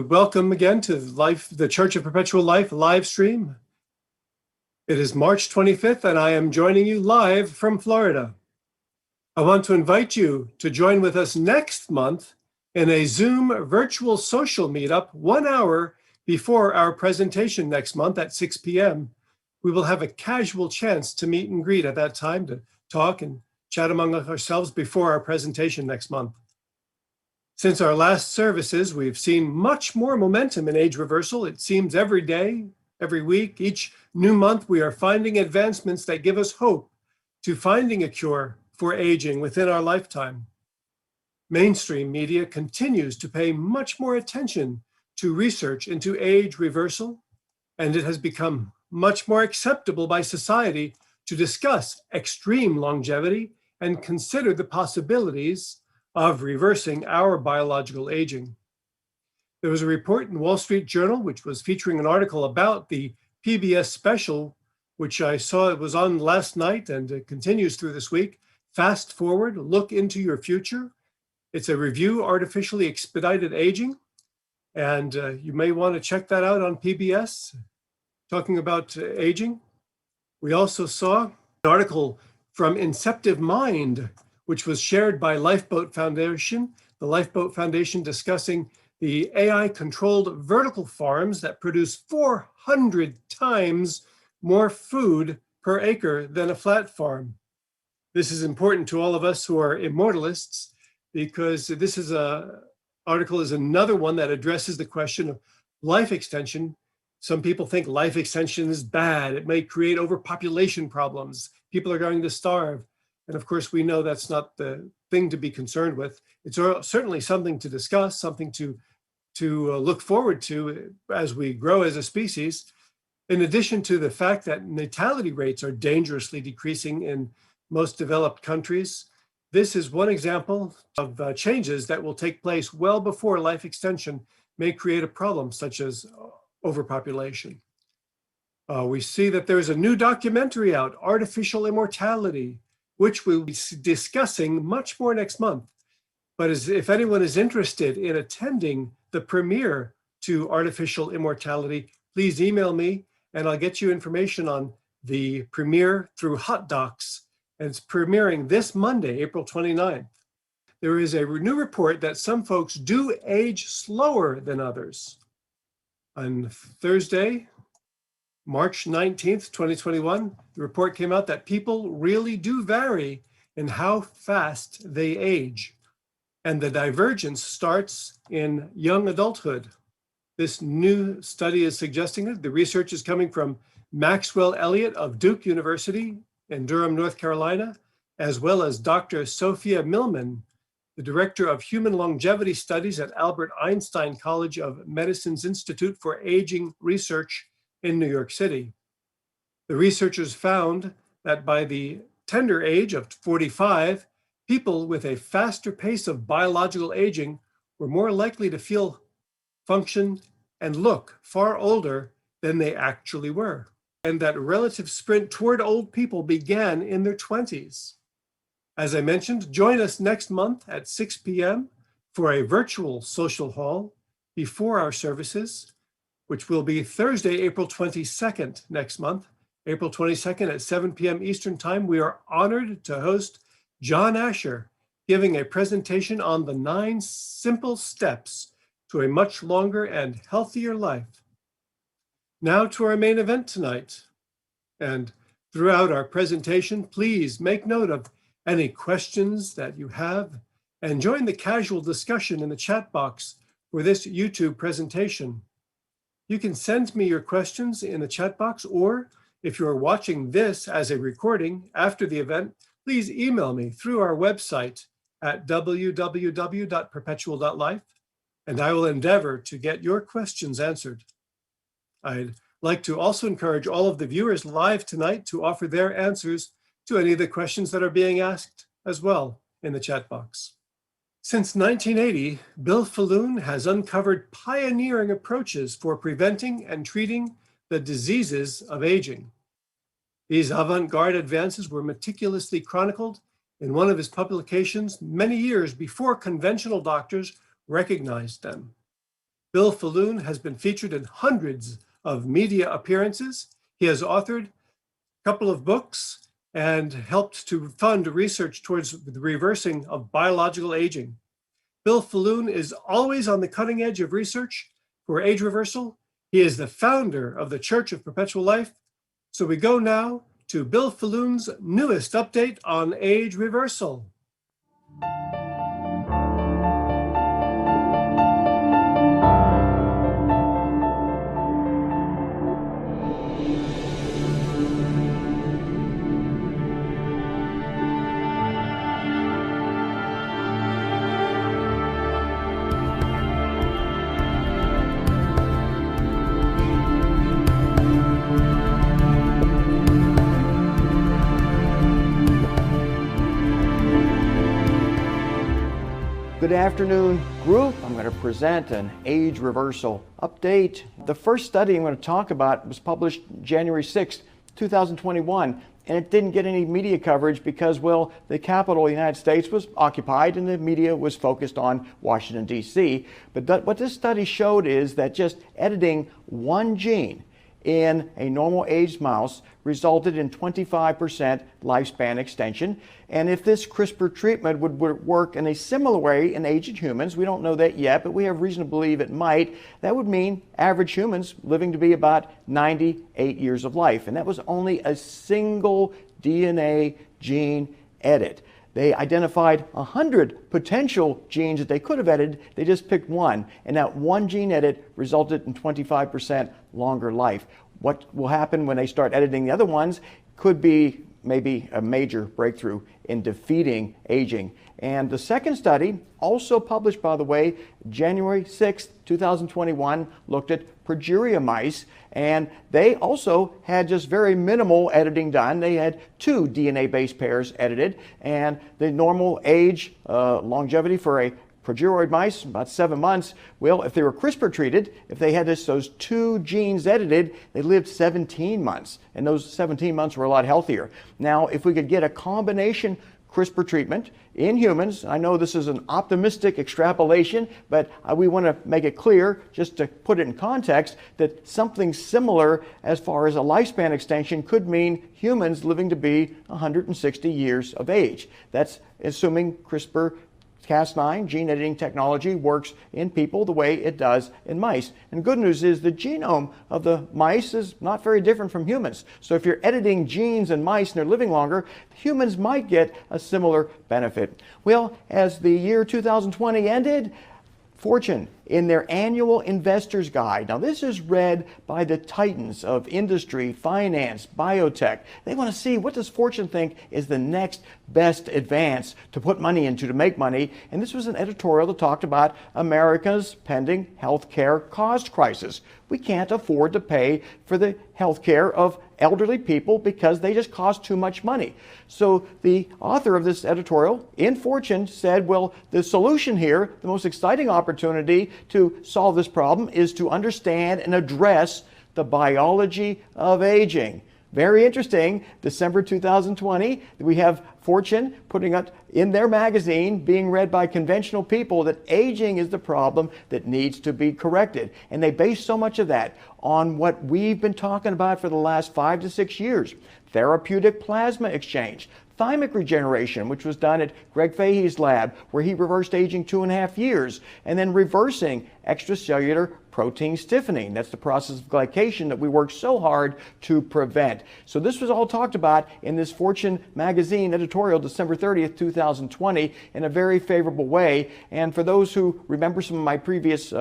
Welcome again to the Church of Perpetual Life live stream. It is March 25th and I am joining you live from Florida. I want to invite you to join with us next month in a Zoom virtual social meetup 1 hour before our presentation next month at 6 p.m. We will have a casual chance to meet and greet at that time to talk and chat among ourselves before our presentation next month. Since our last services, we've seen much more momentum in age reversal. It seems every day, every week, each new month, we are finding advancements that give us hope to finding a cure for aging within our lifetime. Mainstream media continues to pay much more attention to research into age reversal, and it has become much more acceptable by society to discuss extreme longevity and consider the possibilities of reversing our biological aging. There was a report in the Wall Street Journal, which was featuring an article about the PBS special, which I saw it was on last night and it continues through this week. Fast Forward, Look into Your Future. It's a review, Artificially Expedited Aging. And you may want to check that out on PBS, talking about aging. We also saw an article from Inceptive Mind, which was shared by Lifeboat Foundation, the Lifeboat Foundation discussing the AI-controlled vertical farms that produce 400 times more food per acre than a flat farm. This is important to all of us who are immortalists because this is article is another one that addresses the question of life extension. Some people think life extension is bad. It may create overpopulation problems. People are going to starve. And of course, we know that's not the thing to be concerned with. It's certainly something to discuss, something to look forward to as we grow as a species. In addition to the fact that natality rates are dangerously decreasing in most developed countries, this is one example of changes that will take place well before life extension may create a problem such as overpopulation. We see that there's a new documentary out, Artificial Immortality, which we'll be discussing much more next month. But if anyone is interested in attending the premiere to Artificial Immortality, please email me and I'll get you information on the premiere through Hot Docs. And it's premiering this Monday, April 29th. There is a new report that some folks do age slower than others. On Thursday, March 19th, 2021, the report came out that people really do vary in how fast they age. And the divergence starts in young adulthood. This new study is suggesting that the research is coming from Maxwell Elliott of Duke University in Durham, North Carolina, as well as Dr. Sophia Millman, the director of Human Longevity Studies at Albert Einstein College of Medicine's Institute for Aging Research in New York City. The researchers found that by the tender age of 45, people with a faster pace of biological aging were more likely to feel, function, and look far older than they actually were. And that relative sprint toward old people began in their 20s. As I mentioned, join us next month at 6 p.m. for a virtual social hall before our services, which will be Thursday, April 22nd next month, April 22nd at 7 p.m. Eastern Time. We are honored to host John Asher, giving a presentation on the 9 simple steps to a much longer and healthier life. Now to our main event tonight. And throughout our presentation, please make note of any questions that you have and join the casual discussion in the chat box for this YouTube presentation. You can send me your questions in the chat box, or if you're watching this as a recording after the event, please email me through our website at www.perpetual.life, and I will endeavor to get your questions answered. I'd like to also encourage all of the viewers live tonight to offer their answers to any of the questions that are being asked as well in the chat box. Since 1980, Bill Faloon has uncovered pioneering approaches for preventing and treating the diseases of aging. These avant-garde advances were meticulously chronicled in one of his publications many years before conventional doctors recognized them. Bill Faloon has been featured in hundreds of media appearances. He has authored a couple of books and helped to fund research towards the reversing of biological aging. Bill Faloon is always on the cutting edge of research for age reversal. He is the founder of the Church of Perpetual Life. So we go now to Bill Faloon's newest update on age reversal. Good afternoon, group. I'm going to present an age reversal update. The first study I'm going to talk about was published January 6, 2021, and it didn't get any media coverage because, well, the capital of the United States was occupied and the media was focused on Washington, D.C. But what this study showed is that just editing one gene in a normal aged mouse resulted in 25% lifespan extension. And if this CRISPR treatment would work in a similar way in aged humans, we don't know that yet, but we have reason to believe it might, that would mean average humans living to be about 98 years of life. And that was only a single DNA gene edit. They identified 100 potential genes that they could have edited. They just picked one. And that one gene edit resulted in 25% longer life. What will happen when they start editing the other ones could be maybe a major breakthrough in defeating aging. And the second study, also published, by the way, January 6, 2021, looked at Progeria mice, and they also had just very minimal editing done. They had 2 DNA base pairs edited, and the normal age longevity for a progeroid mice, about 7 months. Well, if they were CRISPR treated, if they had those 2 genes edited, they lived 17 months, and those 17 months were a lot healthier. Now, if we could get a combination CRISPR treatment in humans, I know this is an optimistic extrapolation, but we want to make it clear, just to put it in context, that something similar as far as a lifespan extension could mean humans living to be 160 years of age. That's assuming CRISPR Cas9 gene editing technology works in people the way it does in mice. And good news is the genome of the mice is not very different from humans. So if you're editing genes in mice and they're living longer, humans might get a similar benefit. Well, as the year 2020 ended, Fortune, in their annual investor's guide. Now, this is read by the titans of industry, finance, biotech. They want to see what does Fortune think is the next best advance to put money into to make money. And this was an editorial that talked about America's pending healthcare cost crisis. We can't afford to pay for the healthcare of elderly people because they just cost too much money. So the author of this editorial in Fortune said, well, the solution here, the most exciting opportunity to solve this problem is to understand and address the biology of aging. Very interesting. December 2020, we have Fortune putting up in their magazine, being read by conventional people, that aging is the problem that needs to be corrected. And they base so much of that on what we've been talking about for the last 5 to 6 years. Therapeutic plasma exchange, thymic regeneration, which was done at Greg Fahey's lab, where he reversed aging 2.5 years, and then reversing extracellular protein stiffening. That's the process of glycation that we work so hard to prevent. So this was all talked about in this Fortune magazine editorial, December 30th, 2020, in a very favorable way. And for those who remember some of my previous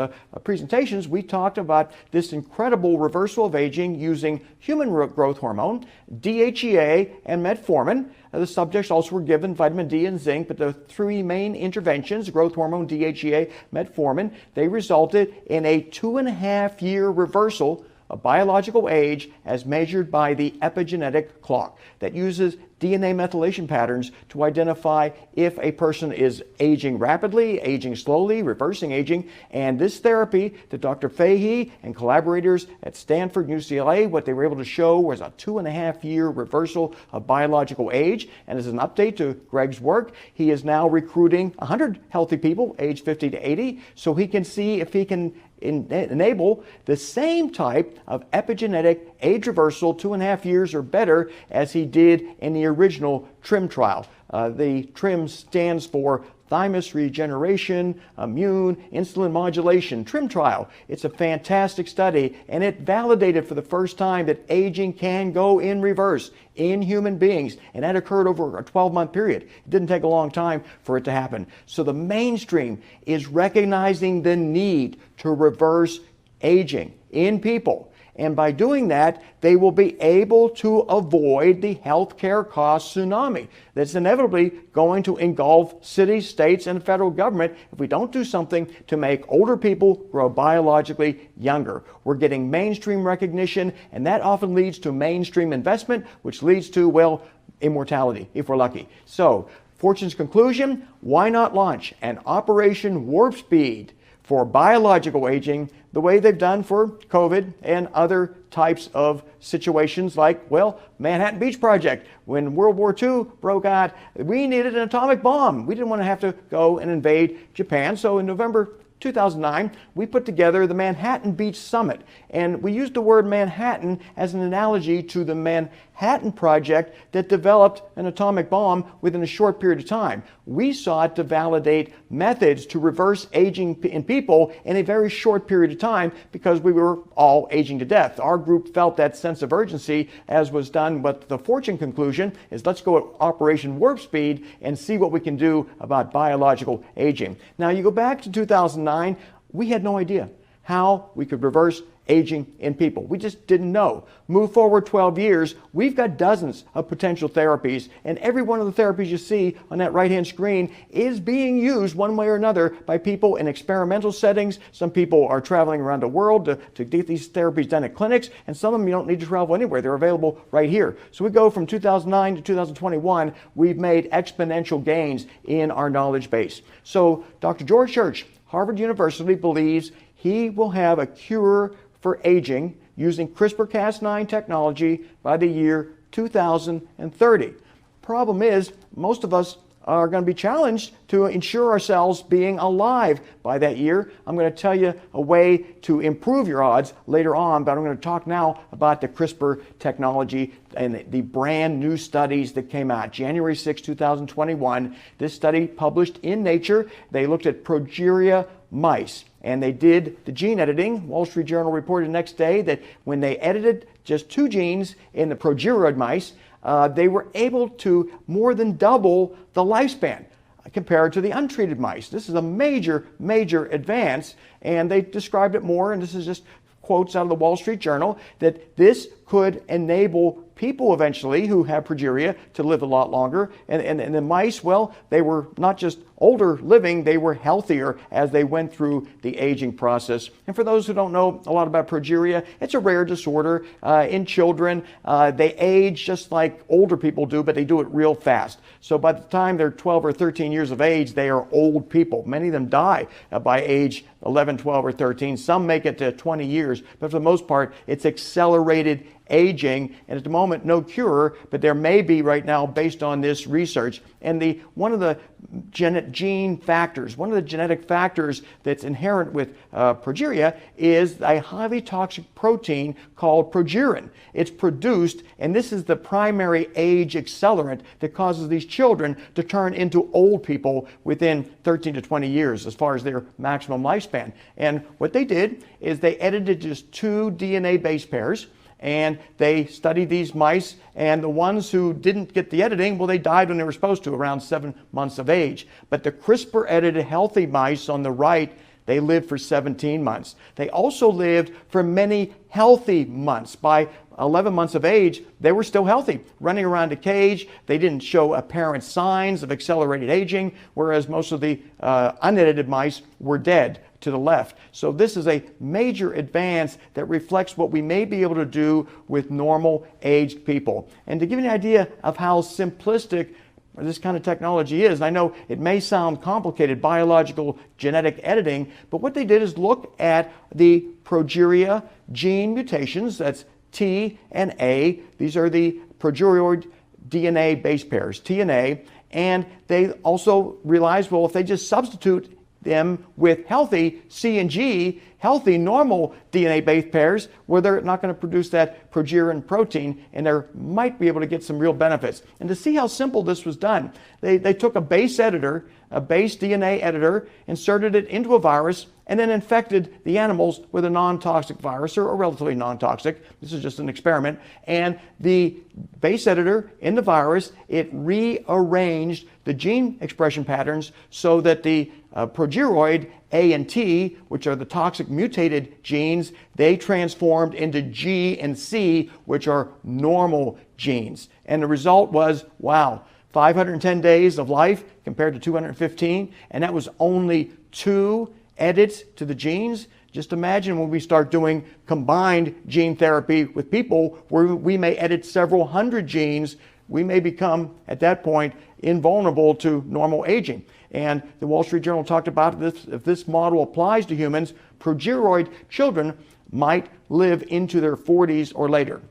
presentations, we talked about this incredible reversal of aging using human growth hormone, DHEA, and metformin. The subjects also were given vitamin D and zinc, but the 3 main interventions, growth hormone, DHEA, metformin, they resulted in a 2.5-year reversal of biological age as measured by the epigenetic clock that uses DNA methylation patterns to identify if a person is aging rapidly, aging slowly, reversing aging. And this therapy that Dr. Fahey and collaborators at Stanford and UCLA, what they were able to show was a 2.5-year reversal of biological age. And as an update to Greg's work, he is now recruiting 100 healthy people aged 50 to 80 so he can see if he can enable the same type of epigenetic age reversal 2.5 years or better as he did in the original TRIM trial. The TRIM stands for Thymus Regeneration, Immune, Insulin Modulation TRIM trial. It's a fantastic study, and it validated for the first time that aging can go in reverse in human beings, and that occurred over a 12-month period. It didn't take a long time for it to happen. So the mainstream is recognizing the need to reverse aging in people. And by doing that, they will be able to avoid the healthcare cost tsunami that's inevitably going to engulf cities, states, and the federal government if we don't do something to make older people grow biologically younger. We're getting mainstream recognition, and that often leads to mainstream investment, which leads to, well, immortality, if we're lucky. So, Fortune's conclusion, why not launch an Operation Warp Speed for biological aging the way they've done for COVID and other types of situations like, well, Manhattan Beach Project. When World War II broke out, we needed an atomic bomb. We didn't want to have to go and invade Japan. So in November 2009, we put together the Manhattan Beach Summit. And we used the word Manhattan as an analogy to the Manhattan Project that developed an atomic bomb within a short period of time. We sought to validate methods to reverse aging in people in a very short period of time because we were all aging to death. Our group felt that sense of urgency, as was done, but the Fortune conclusion is let's go at Operation Warp Speed and see what we can do about biological aging. Now you go back to 2009, we had no idea how we could reverse aging in people. We just didn't know. Move forward 12 years, we've got dozens of potential therapies, and every one of the therapies you see on that right-hand screen is being used one way or another by people in experimental settings. Some people are traveling around the world to get these therapies done at clinics, and some of them you don't need to travel anywhere. They're available right here. So we go from 2009 to 2021, we've made exponential gains in our knowledge base. So Dr. George Church, Harvard University, believes he will have a cure for aging using CRISPR-Cas9 technology by the year 2030. Problem is, most of us are going to be challenged to ensure ourselves being alive by that year. I'm going to tell you a way to improve your odds later on, but I'm going to talk now about the CRISPR technology and the brand new studies that came out January 6, 2021. This study published in Nature. They looked at Progeria mice, and they did the gene editing. Wall Street Journal reported the next day that when they edited just 2 genes in the progeroid mice, they were able to more than double the lifespan compared to the untreated mice. This is a major, major advance, and they described it more, and this is just quotes out of the Wall Street Journal, that this could enable people eventually who have progeria to live a lot longer. And the mice, well, they were not just older living, they were healthier as they went through the aging process. And for those who don't know a lot about progeria, it's a rare disorder in children. They age just like older people do, but they do it real fast. So by the time they're 12 or 13 years of age, they are old people. Many of them die by age 11, 12, or 13. Some make it to 20 years, but for the most part, it's accelerated aging, and at the moment no cure, but there may be right now based on this research. And one of the gene factors, one of the genetic factors that's inherent with progeria is a highly toxic protein called progerin. It's produced, and this is the primary age accelerant that causes these children to turn into old people within 13 to 20 years as far as their maximum lifespan. And what they did is they edited just 2 DNA base pairs, and they studied these mice, and the ones who didn't get the editing, well, they died when they were supposed to, around 7 months of age. But the CRISPR-edited healthy mice on the right, they lived for 17 months. They also lived for many healthy months. By 11 months of age, they were still healthy, running around a cage. They didn't show apparent signs of accelerated aging, whereas most of the unedited mice were dead to the left. So this is a major advance that reflects what we may be able to do with normal aged people. And to give you an idea of how simplistic this kind of technology is, and I know it may sound complicated, biological genetic editing, but what they did is look at the progeria gene mutations, that's T and A. These are the progeroid DNA base pairs, T and A, and they also realized, well, if they just substitute them with healthy C and G, healthy, normal DNA base pairs where they're not going to produce that progerin protein, and they might be able to get some real benefits. And to see how simple this was done, they took a base editor, a base DNA editor, inserted it into a virus, and then infected the animals with a non-toxic virus, or relatively non-toxic. This is just an experiment. And the base editor in the virus, it rearranged the gene expression patterns so that the progeroid A and T, which are the toxic mutated genes, they transformed into G and C, which are normal genes. And the result was, wow, 510 days of life compared to 215, and that was only 2 edits to the genes. Just imagine when we start doing combined gene therapy with people where we may edit several hundred genes, we may become, at that point, invulnerable to normal aging. And the Wall Street Journal talked about this. If this model applies to humans, progeroid children might live into their 40s or later.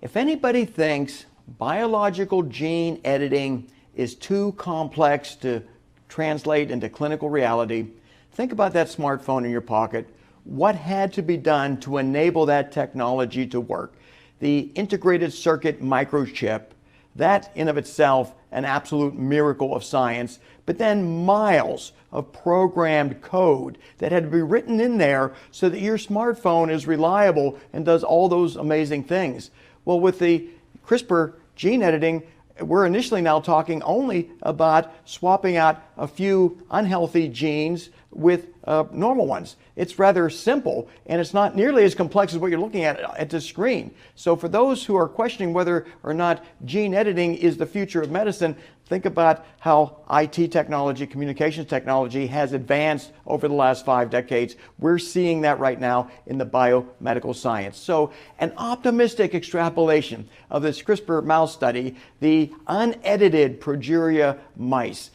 If anybody thinks biological gene editing is too complex to translate into clinical reality, think about that smartphone in your pocket. What had to be done to enable that technology to work? The integrated circuit microchip, that in of itself an absolute miracle of science, but then miles of programmed code that had to be written in there so that your smartphone is reliable and does all those amazing things. Well, with the CRISPR gene editing, we're initially now talking only about swapping out a few unhealthy genes with normal ones. It's rather simple, and it's not nearly as complex as what you're looking at the screen. So for those who are questioning whether or not gene editing is the future of medicine, think about how IT technology, communications technology has advanced over the last 5 decades. We're seeing that right now in the biomedical science. So an optimistic extrapolation of this CRISPR mouse study, the unedited Progeria mice,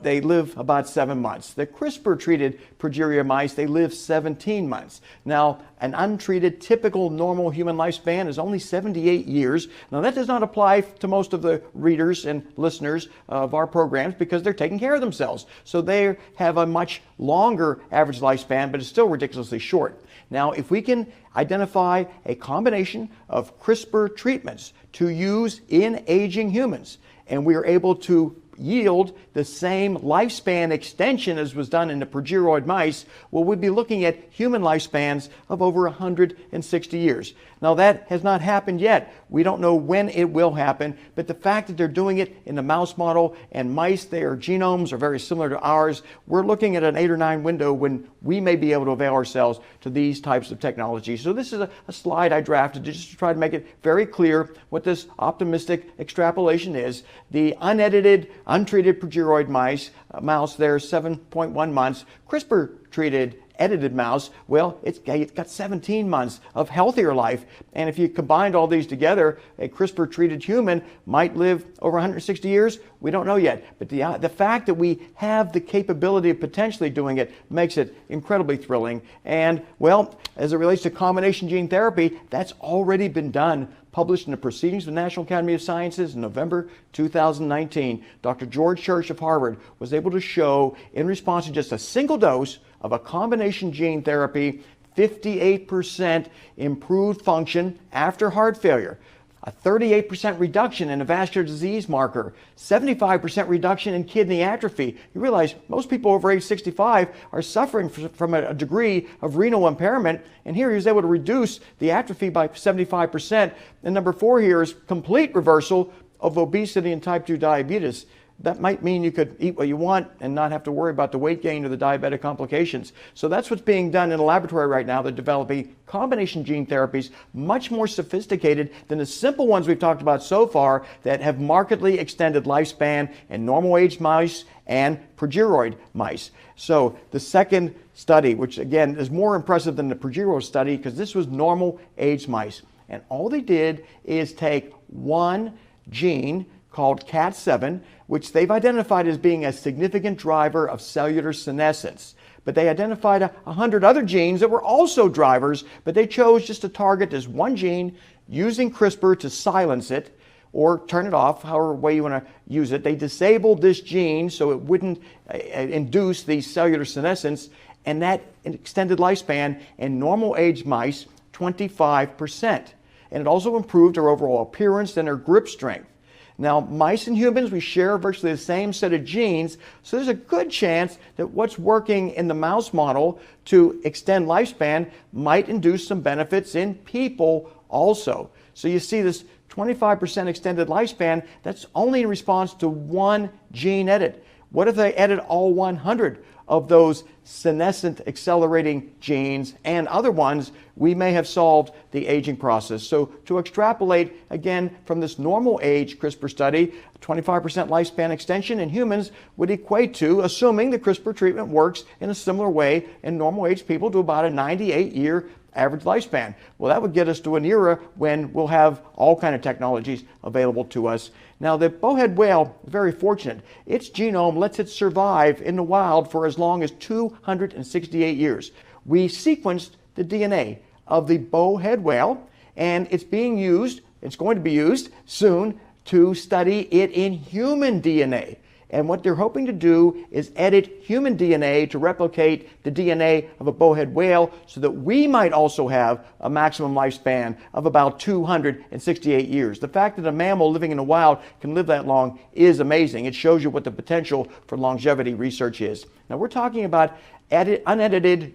they live about 7 months. The CRISPR-treated Progeria mice, they live 17 months. Now, an untreated, typical, normal human lifespan is only 78 years. Now, that does not apply to most of the readers and listeners of our programs because they're taking care of themselves. So they have a much longer average lifespan, but it's still ridiculously short. Now, if we can identify a combination of CRISPR treatments to use in aging humans, and we are able to yield the same lifespan extension as was done in the progeroid mice, well, we'd be looking at human lifespans of over 160 years. Now, that has not happened yet. We don't know when it will happen, but the fact that they're doing it in the mouse model and mice, their genomes are very similar to ours, we're looking at an 8 or 9 window when we may be able to avail ourselves to these types of technologies. So this is a slide I drafted just to try to make it very clear what this optimistic extrapolation is. The unedited, untreated progeroid mouse there, 7.1 months. CRISPR-treated edited mouse, well, it's got 17 months of healthier life. And if you combined all these together, a CRISPR-treated human might live over 160 years. We don't know yet. But the fact that we have the capability of potentially doing it makes it incredibly thrilling. And, well, as it relates to combination gene therapy, that's already been done. Published in the Proceedings of the National Academy of Sciences in November 2019, Dr. George Church of Harvard was able to show, in response to just a single dose of a combination gene therapy, 58% improved function after heart failure, a 38% reduction in a vascular disease marker, 75% reduction in kidney atrophy. You realize most people over age 65 are suffering from a degree of renal impairment, and here he was able to reduce the atrophy by 75%. And number 4 here is complete reversal of obesity and type 2 diabetes. That might mean you could eat what you want and not have to worry about the weight gain or the diabetic complications. So that's what's being done in a laboratory right now. They're developing combination gene therapies, much more sophisticated than the simple ones we've talked about so far that have markedly extended lifespan in normal aged mice and progeroid mice. So the second study, which again is more impressive than the progeroid study because this was normal aged mice. And all they did is take one gene called CAT7, which they've identified as being a significant driver of cellular senescence. But they identified 100 other genes that were also drivers, but they chose just to target this one gene using CRISPR to silence it or turn it off, however way you want to use it. They disabled this gene so it wouldn't induce the cellular senescence, and that extended lifespan in normal age mice 25%. And it also improved our overall appearance and our grip strength. Now, mice and humans, we share virtually the same set of genes, so there's a good chance that what's working in the mouse model to extend lifespan might induce some benefits in people also. So you see this 25% extended lifespan, that's only in response to one gene edit. What if they edit all 100 of those senescent accelerating genes and other ones? We may have solved the aging process. So to extrapolate again from this normal age CRISPR study, 25% lifespan extension in humans would equate to, assuming the CRISPR treatment works in a similar way in normal age people, to about a 98-year average lifespan. Well, that would get us to an era when we'll have all kind of technologies available to us. Now, the bowhead whale is very fortunate. Its genome lets it survive in the wild for as long as 268 years. We sequenced the DNA of the bowhead whale, and it's being used, it's going to be used soon to study it in human DNA. And what they're hoping to do is edit human DNA to replicate the DNA of a bowhead whale so that we might also have a maximum lifespan of about 268 years. The fact that a mammal living in the wild can live that long is amazing. It shows you what the potential for longevity research is. Now, we're talking about unedited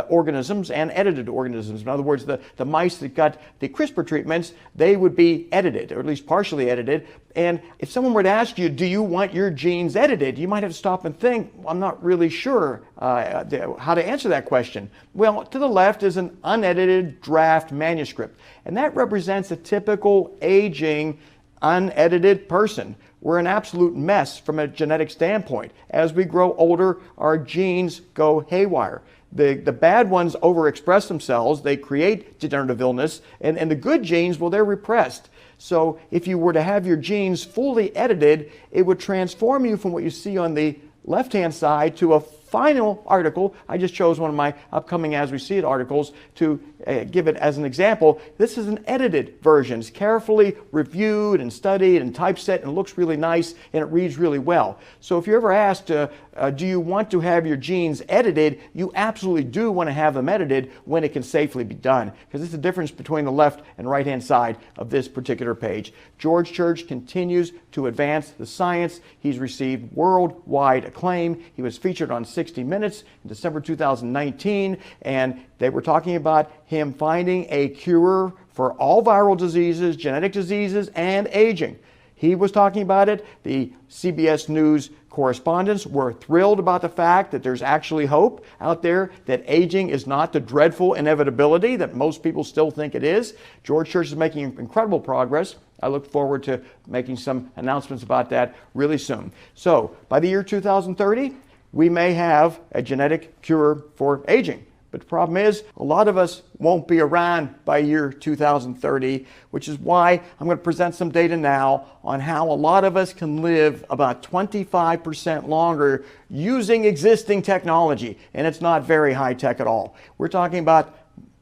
organisms and edited organisms. In other words, the mice that got the CRISPR treatments, they would be edited, or at least partially edited. And if someone were to ask you, do you want your genes edited? You might have to stop and think, I'm not really sure how to answer that question. Well, to the left is an unedited draft manuscript, and that represents a typical aging, unedited person. We're an absolute mess from a genetic standpoint. As we grow older, our genes go haywire. The bad ones overexpress themselves, they create degenerative illness, and the good genes, well, they're repressed. So if you were to have your genes fully edited, it would transform you from what you see on the left-hand side to a final article. I just chose one of my upcoming As We See It articles to give it as an example. This is an edited version. It's carefully reviewed and studied and typeset, and looks really nice, and it reads really well. So if you're ever asked, do you want to have your genes edited, you absolutely do want to have them edited when it can safely be done, because it's the difference between the left and right-hand side of this particular page. George Church continues to advance the science. He's received worldwide acclaim. He was featured on 60 Minutes in December 2019, and they were talking about him finding a cure for all viral diseases, genetic diseases, and aging. He was talking about it. The CBS News correspondents were thrilled about the fact that there's actually hope out there, that aging is not the dreadful inevitability that most people still think it is. George Church is making incredible progress. I look forward to making some announcements about that really soon. So by the year 2030, we may have a genetic cure for aging. But the problem is, a lot of us won't be around by year 2030, which is why I'm going to present some data now on how a lot of us can live about 25% longer using existing technology. And it's not very high tech at all. We're talking about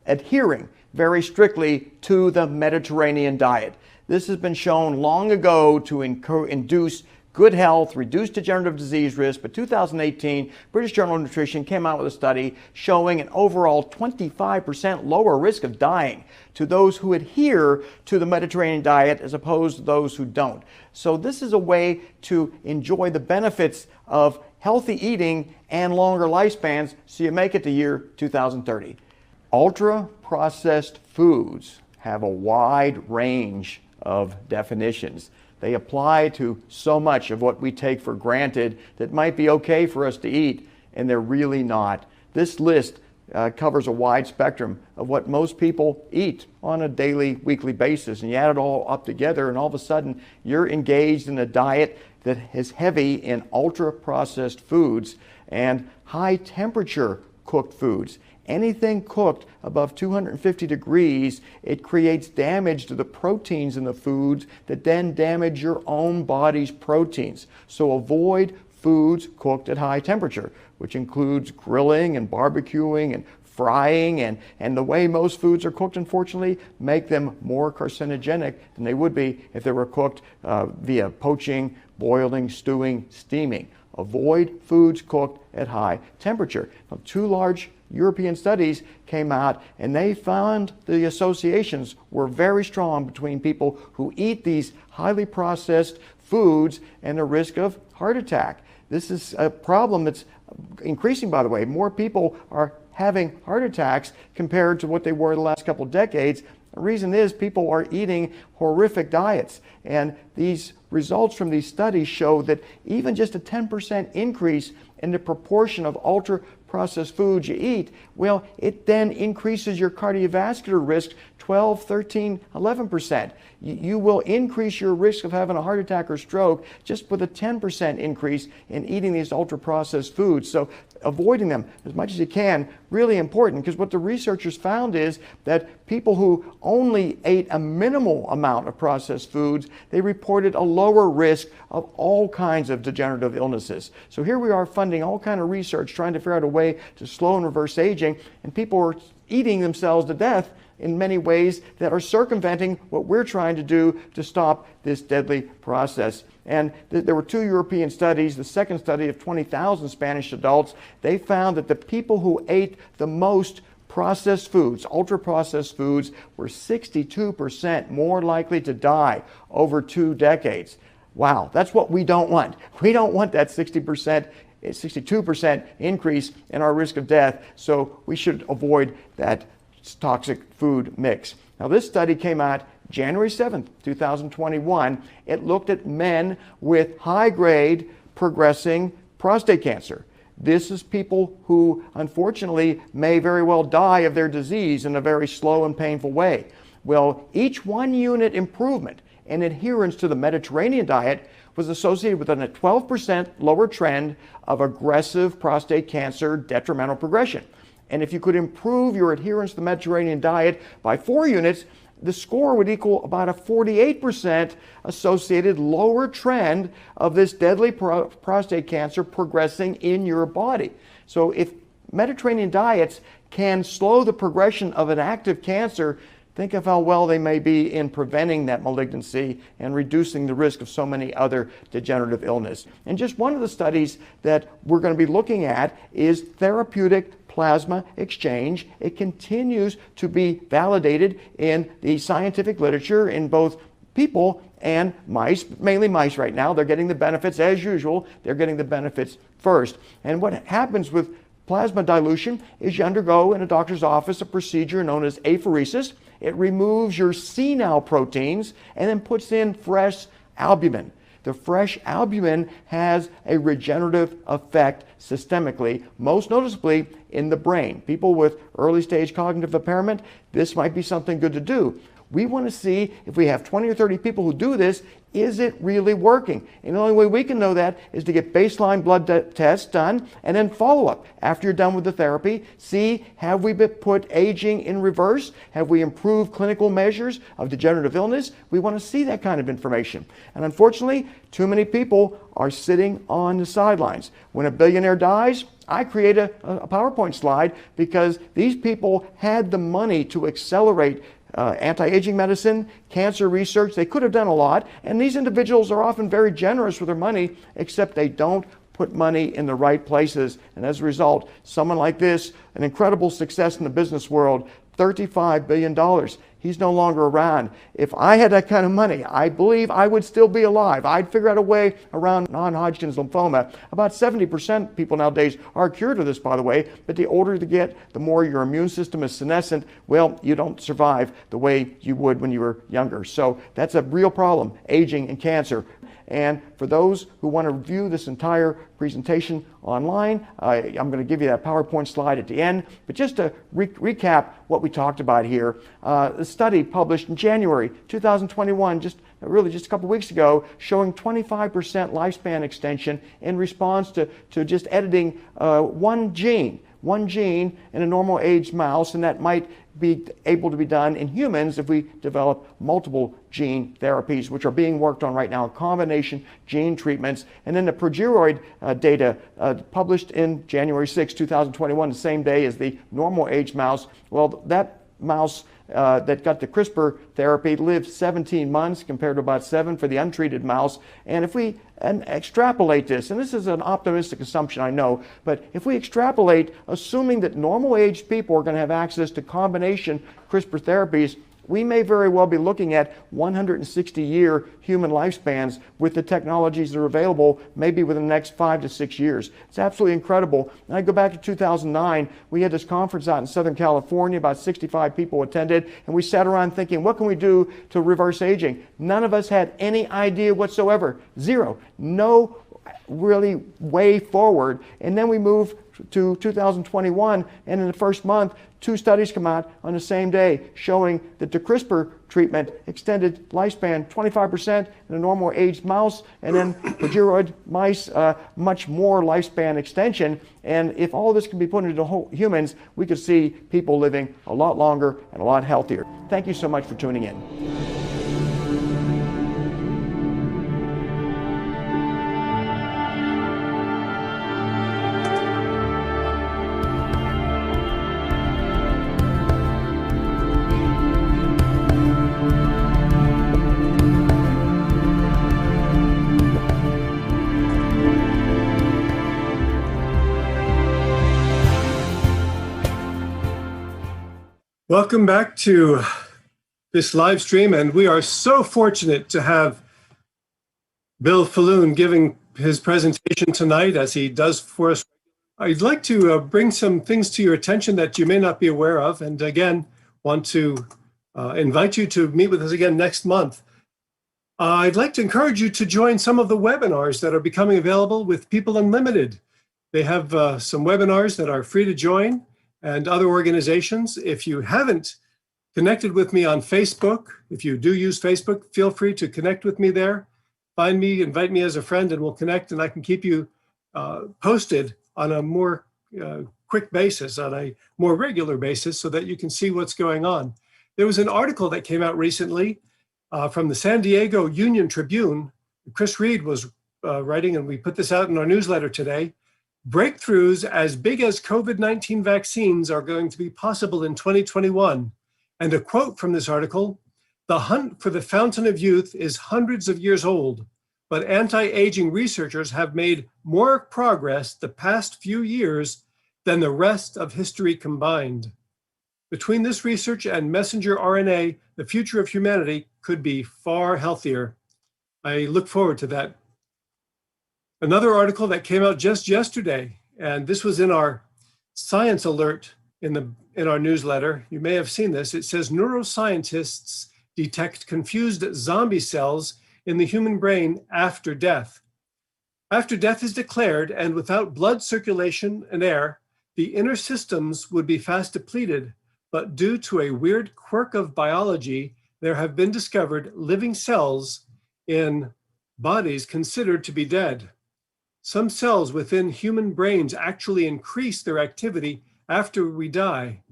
adhering very strictly to the Mediterranean diet. This has been shown long ago to induce good health, reduce degenerative disease risk, but 2018, British Journal of Nutrition came out with a study showing an overall 25% lower risk of dying to those who adhere to the Mediterranean diet as opposed to those who don't. So this is a way to enjoy the benefits of healthy eating and longer lifespans so you make it to year 2030. Ultra-processed foods have a wide range of definitions. They apply to so much of what we take for granted that might be okay for us to eat, and they're really not. This list covers a wide spectrum of what most people eat on a daily, weekly basis, and you add it all up together, and all of a sudden you're engaged in a diet that is heavy in ultra-processed foods and high-temperature cooked foods. Anything cooked above 250 degrees, it creates damage to the proteins in the foods that then damage your own body's proteins. So avoid foods cooked at high temperature, which includes grilling and barbecuing and frying, and the way most foods are cooked, unfortunately, make them more carcinogenic than they would be if they were cooked via poaching, boiling, stewing, steaming. avoid foods cooked at high temperature. Now, 2 large European studies came out and they found the associations were very strong between people who eat these highly processed foods and the risk of heart attack. This is a problem that's increasing, by the way. More people are having heart attacks compared to what they were the last couple of decades. The reason is people are eating horrific diets, and these results from these studies show that even just a 10% increase in the proportion of ultra-processed foods you eat, well, it then increases your cardiovascular risk 12, 13, 11%. You will increase your risk of having a heart attack or stroke just with a 10% increase in eating these ultra-processed foods. So avoiding them as much as you can, really important, because what the researchers found is that people who only ate a minimal amount of processed foods, they reported a lower risk of all kinds of degenerative illnesses. So here we are funding all kind of research, trying to figure out a way to slow and reverse aging, and people are eating themselves to death in many ways that are circumventing what we're trying to do to stop this deadly process. And there were 2 European studies. The second study of 20,000 Spanish adults, they found that the people who ate the most processed foods, ultra-processed foods, were 62% more likely to die over 2 decades. Wow, that's what we don't want. We don't want that 62% increase in our risk of death, so we should avoid that toxic food mix. Now, this study came out January 7th, 2021. It looked at men with high-grade progressing prostate cancer. This is people who, unfortunately, may very well die of their disease in a very slow and painful way. Well, each 1 unit improvement in adherence to the Mediterranean diet was associated with a 12% lower trend of aggressive prostate cancer detrimental progression. And if you could improve your adherence to the Mediterranean diet by 4 units, the score would equal about a 48% associated lower trend of this deadly prostate cancer progressing in your body. So if Mediterranean diets can slow the progression of an active cancer, think of how well they may be in preventing that malignancy and reducing the risk of so many other degenerative illness. And just one of the studies that we're going to be looking at is therapeutic plasma exchange. It continues to be validated in the scientific literature in both people and mice, mainly mice right now. They're getting the benefits as usual. They're getting the benefits first. And what happens with plasma dilution is you undergo in a doctor's office a procedure known as apheresis. It removes your senile proteins and then puts in fresh albumin. The fresh albumin has a regenerative effect systemically, most noticeably in the brain. People with early stage cognitive impairment, this might be something good to do. We want to see if we have 20 or 30 people who do this, is it really working? And the only way we can know that is to get baseline blood tests done and then follow up after you're done with the therapy. See, have we put aging in reverse? Have we improved clinical measures of degenerative illness? We want to see that kind of information. And unfortunately, too many people are sitting on the sidelines. When a billionaire dies, I create a PowerPoint slide because these people had the money to accelerate anti-aging medicine, cancer research. They could have done a lot, and these individuals are often very generous with their money, except they don't put money in the right places. And as a result, someone like this, an incredible success in the business world, $35 billion. He's no longer around. If I had that kind of money, I believe I would still be alive. I'd figure out a way around non-Hodgkin's lymphoma. About 70% of people nowadays are cured of this, by the way, but the older you get, the more your immune system is senescent. Well, you don't survive the way you would when you were younger. So that's a real problem, aging and cancer. And for those who want to review this entire presentation online, I'm going to give you that PowerPoint slide at the end. But just to recap what we talked about here, the study published in January 2021, just a couple weeks ago, showing 25% lifespan extension in response to just editing one gene in a normal aged mouse, and that might be able to be done in humans if we develop multiple gene therapies, which are being worked on right now, combination gene treatments. And then the Progeria data published in January 6, 2021, the same day as the normal aged mouse. Well, that mouse that got the CRISPR therapy lived 17 months compared to about 7 for the untreated mouse. And if we extrapolate this, and this is an optimistic assumption, I know, but if we extrapolate, assuming that normal-aged people are going to have access to combination CRISPR therapies, we may very well be looking at 160-year human lifespans with the technologies that are available maybe within the next 5 to 6 years. It's absolutely incredible. And I go back to 2009. We had this conference out in Southern California. About 65 people attended. And we sat around thinking, what can we do to reverse aging? None of us had any idea whatsoever. Zero. No really way forward. And then we moved to 2021, and in the first month, 2 studies come out on the same day showing that the CRISPR treatment extended lifespan 25% in a normal aged mouse, and then progeroid mice, much more lifespan extension. And if all this can be put into humans, we could see people living a lot longer and a lot healthier. Thank you so much for tuning in. Welcome back to this live stream, and we are so fortunate to have Bill Faloon giving his presentation tonight, as he does for us. I'd like to bring some things to your attention that you may not be aware of, and again, want to invite you to meet with us again next month. I'd like to encourage you to join some of the webinars that are becoming available with People Unlimited. They have some webinars that are free to join, and other organizations. If you haven't connected with me on Facebook, if you do use Facebook, feel free to connect with me there. Find me, invite me as a friend, and we'll connect, and I can keep you posted on a more quick basis, on a more regular basis, so that you can see what's going on. There was an article that came out recently from the San Diego Union Tribune. Chris Reed was writing, and we put this out in our newsletter today. Breakthroughs as big as COVID-19 vaccines are going to be possible in 2021. And a quote from this article, "The hunt for the fountain of youth is hundreds of years old, but anti-aging researchers have made more progress the past few years than the rest of history combined. Between this research and messenger RNA, the future of humanity could be far healthier." I look forward to that. Another article that came out just yesterday, and this was in our science alert in our newsletter. You may have seen this. It says neuroscientists detect confused zombie cells in the human brain after death. After death is declared and without blood circulation and air, the inner systems would be fast depleted, but due to a weird quirk of biology, there have been discovered living cells in bodies considered to be dead. Some cells within human brains actually increase their activity after we die.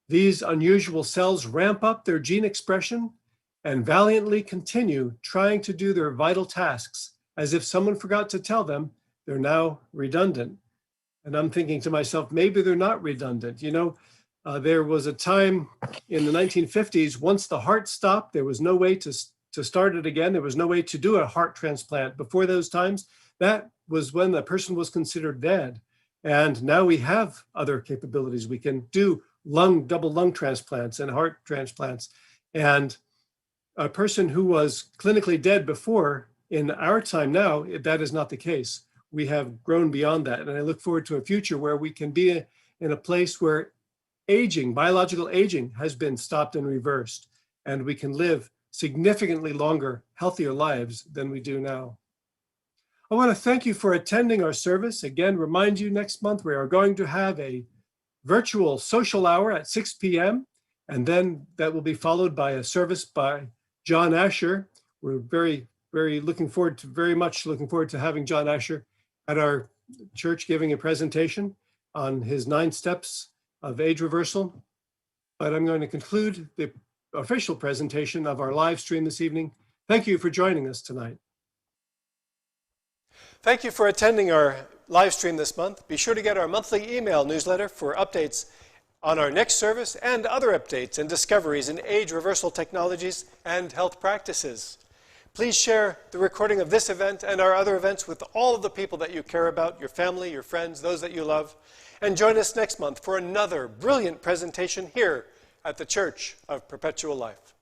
These unusual cells ramp up their gene expression and valiantly continue trying to do their vital tasks, as if someone forgot to tell them they're now redundant. And I'm thinking to myself, maybe they're not redundant. You know, there was a time in the 1950s, once the heart stopped, there was no way to start it again. There was no way to do a heart transplant. Before those times, that was when the person was considered dead. And now we have other capabilities. We can do double lung transplants and heart transplants. And a person who was clinically dead before, in our time now, that is not the case. We have grown beyond that. And I look forward to a future where we can be in a place where aging, biological aging, has been stopped and reversed, and we can live significantly longer, healthier lives than we do now. I want to thank you for attending our service. Again, remind you next month we are going to have a virtual social hour at 6 p.m. and then that will be followed by a service by John Asher. We're very much looking forward to having John Asher at our church giving a presentation on his 9 steps of age reversal. But I'm going to conclude the official presentation of our live stream this evening. Thank you for joining us tonight. Thank you for attending our live stream this month. Be sure to get our monthly email newsletter for updates on our next service and other updates and discoveries in age reversal technologies and health practices. Please share the recording of this event and our other events with all of the people that you care about, your family, your friends, those that you love. And join us next month for another brilliant presentation here at the Church of Perpetual Life.